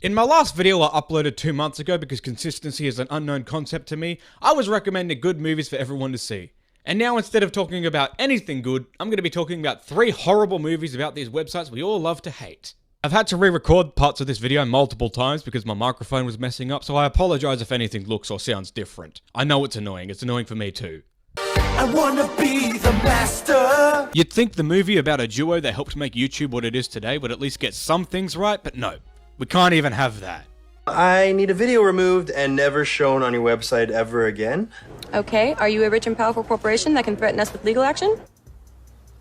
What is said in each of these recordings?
In my last video I uploaded 2 months ago because consistency is an unknown concept to me, I was recommending good movies for everyone to see. And now instead of talking about anything good, I'm going to be talking about 3 horrible movies about these websites we all love to hate. I've had to re-record parts of this video multiple times because my microphone was messing up, so I apologize if anything looks or sounds different. I know it's annoying for me too. I wanna be the master. You'd think the movie about a duo that helped make YouTube what it is today would at least get some things right, but no. We can't even have that. I need a video removed and never shown on your website ever again. Okay, are you a rich and powerful corporation that can threaten us with legal action?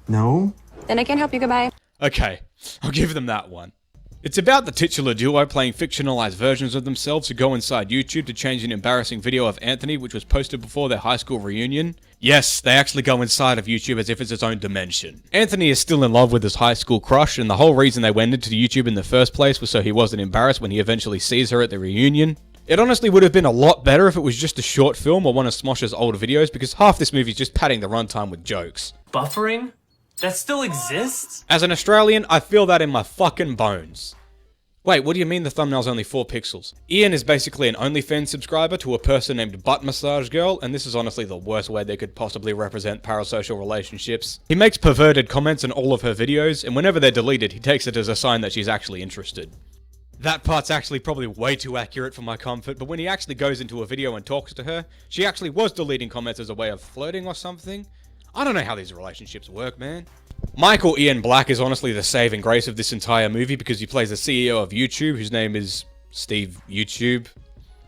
No. Then I can't help you, goodbye. Okay, I'll give them that one. It's about the titular duo playing fictionalized versions of themselves who go inside YouTube to change an embarrassing video of Anthony which was posted before their high school reunion. Yes, they actually go inside of YouTube as if it's its own dimension. Anthony is still in love with his high school crush, and the whole reason they went into YouTube in the first place was so he wasn't embarrassed when he eventually sees her at the reunion. It honestly would have been a lot better if it was just a short film or one of Smosh's old videos, because half this movie is just padding the runtime with jokes. Buffering? That still exists? As an Australian, I feel that in my fucking bones. Wait, what do you mean the thumbnail's only 4 pixels? Ian is basically an OnlyFans subscriber to a person named Butt Massage Girl, and this is honestly the worst way they could possibly represent parasocial relationships. He makes perverted comments in all of her videos, and whenever they're deleted, he takes it as a sign that she's actually interested. That part's actually probably way too accurate for my comfort, but when he actually goes into a video and talks to her, she actually was deleting comments as a way of flirting or something. I don't know how these relationships work, man. Michael Ian Black is honestly the saving grace of this entire movie because he plays the CEO of YouTube, whose name is Steve YouTube.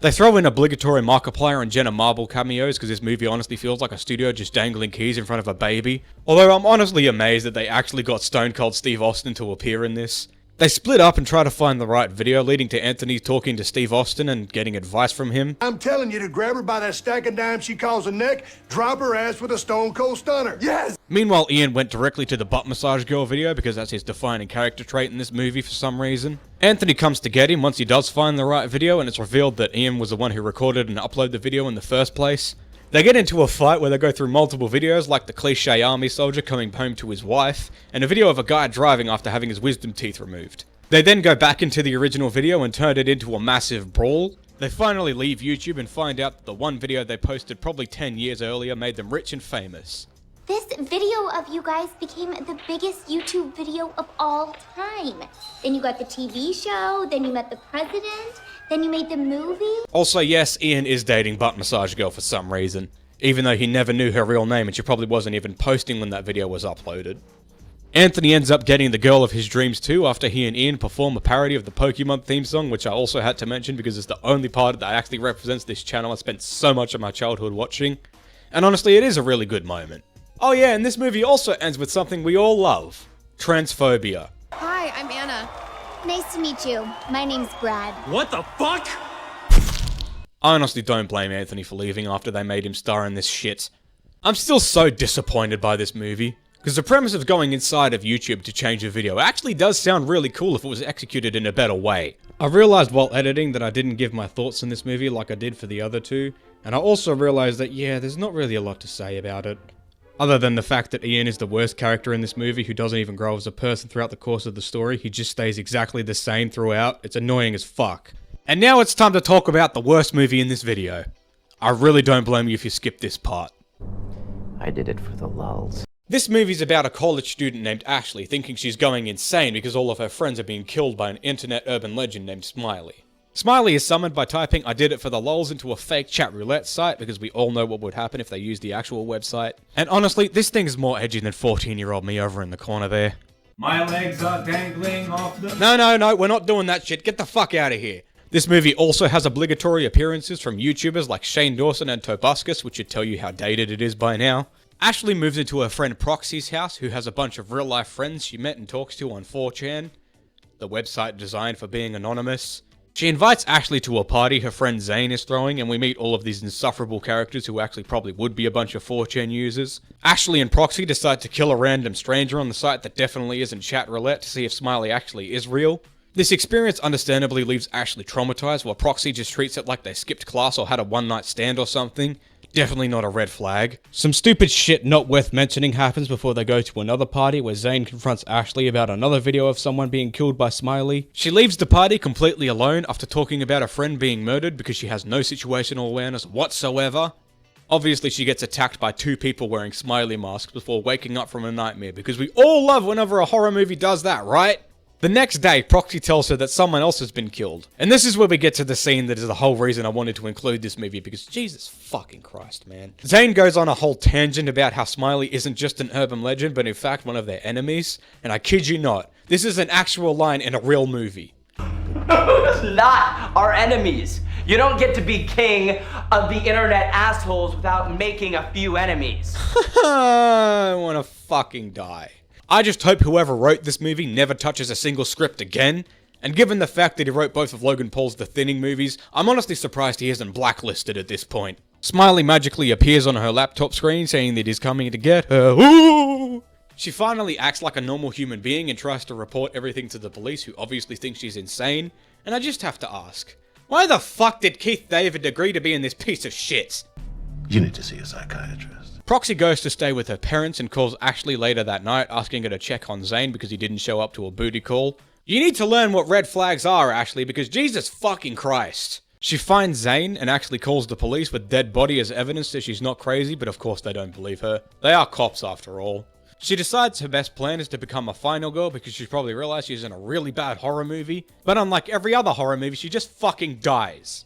They throw in obligatory Markiplier and Jenna Marble cameos because this movie honestly feels like a studio just dangling keys in front of a baby. Although I'm honestly amazed that they actually got Stone Cold Steve Austin to appear in this. They split up and try to find the right video, leading to Anthony talking to Steve Austin and getting advice from him. I'm telling you to grab her by that stack of dimes she calls a neck, drop her ass with a stone cold stunner. Yes! Meanwhile, Ian went directly to the Butt Massage Girl video because that's his defining character trait in this movie for some reason. Anthony comes to get him once he does find the right video, and it's revealed that Ian was the one who recorded and uploaded the video in the first place. They get into a fight where they go through multiple videos, like the cliche army soldier coming home to his wife, and a video of a guy driving after having his wisdom teeth removed. They then go back into the original video and turn it into a massive brawl. They finally leave YouTube and find out that the one video they posted probably 10 years earlier made them rich and famous. This video of you guys became the biggest YouTube video of all time. Then you got the TV show, then you met the president, then you made the movie. Also, yes, Ian is dating Butt Massage Girl for some reason, even though he never knew her real name and she probably wasn't even posting when that video was uploaded. Anthony ends up getting the girl of his dreams too after he and Ian perform a parody of the Pokemon theme song, which I also had to mention because it's the only part that actually represents this channel I spent so much of my childhood watching. And honestly, it is a really good moment. Oh yeah, and this movie also ends with something we all love. Transphobia. Hi, I'm Anna. Nice to meet you. My name's Brad. What the fuck? I honestly don't blame Anthony for leaving after they made him star in this shit. I'm still so disappointed by this movie. Because the premise of going inside of YouTube to change a video actually does sound really cool if it was executed in a better way. I realized while editing that I didn't give my thoughts on this movie like I did for the other two, and I also realized that yeah, there's not really a lot to say about it. Other than the fact that Ian is the worst character in this movie who doesn't even grow as a person throughout the course of the story, he just stays exactly the same throughout. It's annoying as fuck. And now it's time to talk about the worst movie in this video. I really don't blame you if you skip this part. I did it for the lulz. This movie's about a college student named Ashley thinking she's going insane because all of her friends are being killed by an internet urban legend named Smiley. Smiley is summoned by typing "I did it for the lulz" into a fake chat roulette site because we all know what would happen if they used the actual website. And honestly, this thing is more edgy than 14-year-old me over in the corner there. My legs are dangling off the... No, we're not doing that shit. Get the fuck out of here. This movie also has obligatory appearances from YouTubers like Shane Dawson and Tobuscus, which should tell you how dated it is by now. Ashley moves into her friend Proxy's house, who has a bunch of real-life friends she met and talks to on 4chan, the website designed for being anonymous. She invites Ashley to a party her friend Zane is throwing, and we meet all of these insufferable characters who actually probably would be a bunch of 4chan users. Ashley and Proxy decide to kill a random stranger on the site that definitely isn't chat roulette to see if Smiley actually is real. This experience understandably leaves Ashley traumatized, while Proxy just treats it like they skipped class or had a one-night stand or something. Definitely not a red flag. Some stupid shit not worth mentioning happens before they go to another party where Zane confronts Ashley about another video of someone being killed by Smiley. She leaves the party completely alone after talking about a friend being murdered because she has no situational awareness whatsoever. Obviously she gets attacked by 2 people wearing smiley masks before waking up from a nightmare because we all love whenever a horror movie does that, right? The next day, Proxy tells her that someone else has been killed. And this is where we get to the scene that is the whole reason I wanted to include this movie, because Jesus fucking Christ, man. Zane goes on a whole tangent about how Smiley isn't just an urban legend, but in fact one of their enemies. And I kid you not, this is an actual line in a real movie. Who's not our enemies? You don't get to be king of the internet assholes without making a few enemies. I wanna fucking die. I just hope whoever wrote this movie never touches a single script again, and given the fact that he wrote both of Logan Paul's The Thinning movies, I'm honestly surprised he isn't blacklisted at this point. Smiley magically appears on her laptop screen saying that he's coming to get her. Ooh! She finally acts like a normal human being and tries to report everything to the police, who obviously think she's insane, and I just have to ask, why the fuck did Keith David agree to be in this piece of shit? You need to see a psychiatrist. Proxy goes to stay with her parents and calls Ashley later that night asking her to check on Zane because he didn't show up to a booty call. You need to learn what red flags are, Ashley, because Jesus fucking Christ. She finds Zane and actually calls the police with dead body as evidence that she's not crazy, but of course they don't believe her. They are cops after all. She decides her best plan is to become a final girl because she's probably realized she's in a really bad horror movie, but unlike every other horror movie, she just fucking dies.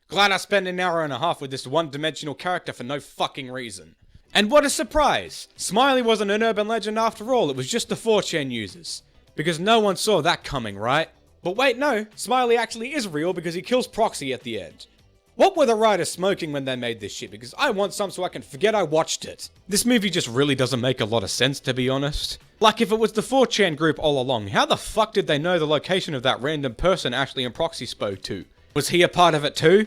Glad I spent an hour and a half with this one-dimensional character for no fucking reason. And what a surprise! Smiley wasn't an urban legend after all, it was just the 4chan users. Because no one saw that coming, right? But wait, no, Smiley actually is real because he kills Proxy at the end. What were the writers smoking when they made this shit? Because I want some so I can forget I watched it. This movie just really doesn't make a lot of sense, to be honest. Like, if it was the 4chan group all along, how the fuck did they know the location of that random person Ashley and Proxy spoke to? Was he a part of it too?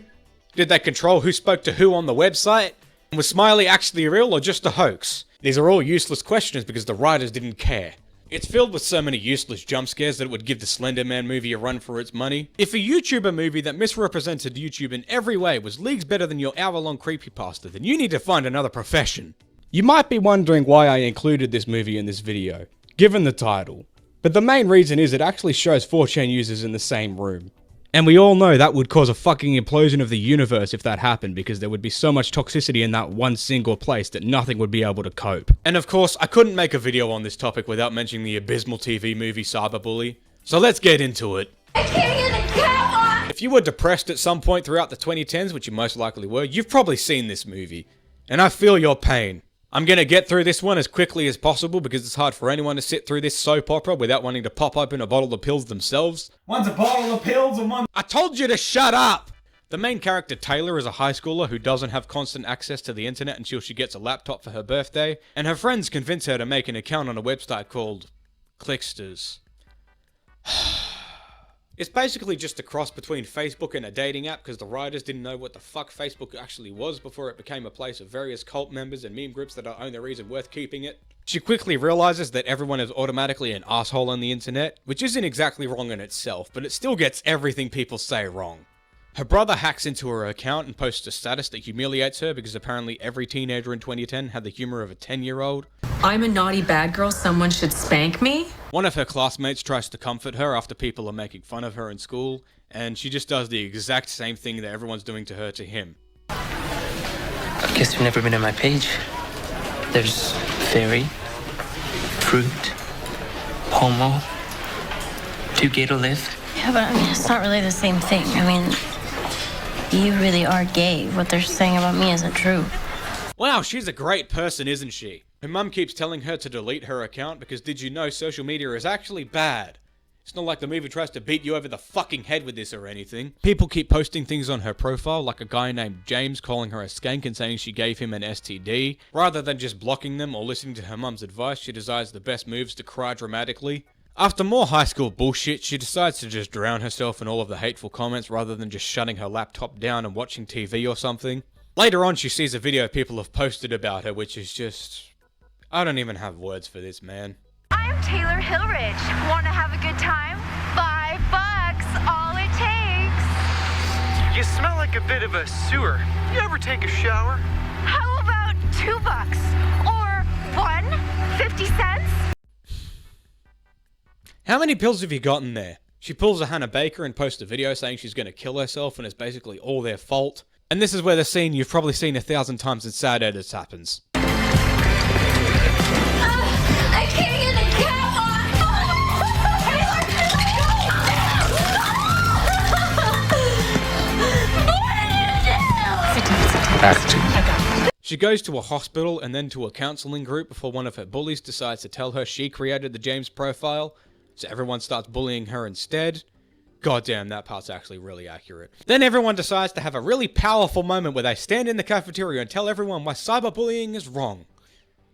Did they control who spoke to who on the website? Was Smiley actually real or just a hoax? These are all useless questions because the writers didn't care. It's filled with so many useless jump scares that it would give the Slender Man movie a run for its money. If a YouTuber movie that misrepresented YouTube in every way was leagues better than your hour-long creepypasta, then you need to find another profession. You might be wondering why I included this movie in this video, given the title. But the main reason is it actually shows 4chan users in the same room. And we all know that would cause a fucking implosion of the universe if that happened, because there would be so much toxicity in that one single place that nothing would be able to cope. And of course, I couldn't make a video on this topic without mentioning the abysmal TV movie Cyberbully. So let's get into it. I can't hear the cat on! If you were depressed at some point throughout the 2010s, which you most likely were, you've probably seen this movie. And I feel your pain. I'm gonna get through this one as quickly as possible because it's hard for anyone to sit through this soap opera without wanting to pop open a bottle of pills themselves. One's a bottle of pills and one— I told you to shut up! The main character, Taylor, is a high schooler who doesn't have constant access to the internet until she gets a laptop for her birthday, and her friends convince her to make an account on a website called Clicksters. It's basically just a cross between Facebook and a dating app because the writers didn't know what the fuck Facebook actually was before it became a place of various cult members and meme groups that are only reason worth keeping it. She quickly realizes that everyone is automatically an asshole on the internet, which isn't exactly wrong in itself, but it still gets everything people say wrong. Her brother hacks into her account and posts a status that humiliates her because apparently every teenager in 2010 had the humor of a 10-year-old. I'm a naughty bad girl, someone should spank me? One of her classmates tries to comfort her after people are making fun of her in school, and she just does the exact same thing that everyone's doing to her to him. I guess you've never been on my page. There's fairy, fruit, homo, too gay to live. Yeah, but I mean, it's not really the same thing. I mean, you really are gay. What they're saying about me isn't true. Wow, she's a great person, isn't she? Her mum keeps telling her to delete her account because did you know social media is actually bad? It's not like the movie tries to beat you over the fucking head with this or anything. People keep posting things on her profile, like a guy named James calling her a skank and saying she gave him an STD. Rather than just blocking them or listening to her mum's advice, she decides the best moves to cry dramatically. After more high school bullshit, she decides to just drown herself in all of the hateful comments rather than just shutting her laptop down and watching TV or something. Later on, she sees a video people have posted about her, which is just— I don't even have words for this, man. I'm Taylor Hillridge. Want to have a good time? $5, all it takes. You smell like a bit of a sewer. You ever take a shower? How about $2 or 50 cents? How many pills have you gotten there? She pulls a Hannah Baker and posts a video saying she's going to kill herself and it's basically all their fault. And this is where the scene you've probably seen 1,000 times in sad edits happens. I can't get the cap on! She goes to a hospital and then to a counseling group before one of her bullies decides to tell her she created the James profile, so everyone starts bullying her instead. Goddamn, that part's actually really accurate. Then everyone decides to have a really powerful moment where they stand in the cafeteria and tell everyone why cyberbullying is wrong.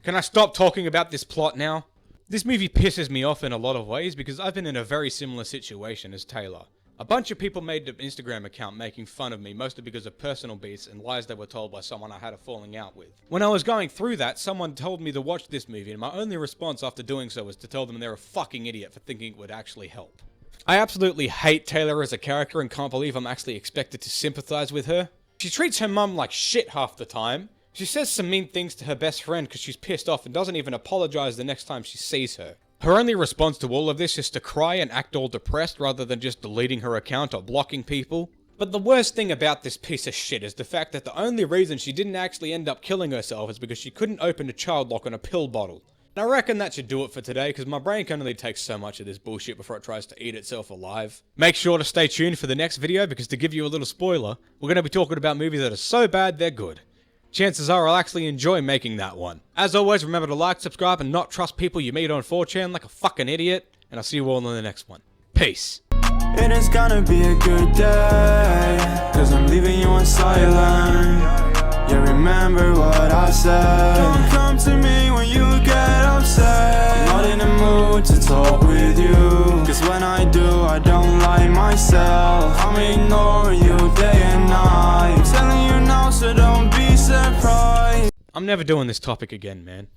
Can I stop talking about this plot now? This movie pisses me off in a lot of ways because I've been in a very similar situation as Taylor. A bunch of people made an Instagram account making fun of me, mostly because of personal beefs and lies they were told by someone I had a falling out with. When I was going through that, someone told me to watch this movie and my only response after doing so was to tell them they're a fucking idiot for thinking it would actually help. I absolutely hate Taylor as a character and can't believe I'm actually expected to sympathize with her. She treats her mum like shit half the time. She says some mean things to her best friend because she's pissed off and doesn't even apologize the next time she sees her. Her only response to all of this is to cry and act all depressed rather than just deleting her account or blocking people. But the worst thing about this piece of shit is the fact that the only reason she didn't actually end up killing herself is because she couldn't open a child lock on a pill bottle. And I reckon that should do it for today because my brain can only take so much of this bullshit before it tries to eat itself alive. Make sure to stay tuned for the next video because to give you a little spoiler, we're going to be talking about movies that are so bad they're good. Chances are I'll actually enjoy making that one. As always, remember to like, subscribe, and not trust people you meet on 4chan like a fucking idiot. And I'll see you all in the next one. Peace. It is gonna be a good day, cause I'm leaving you on silent. Yeah, remember what I said. Don't come to me when you get upset. I'm not in the mood to talk with you, cause when I do, I don't like myself. I'm ignoring you day and night. I'm telling you now, so don't be surprised. I'm never doing this topic again, man.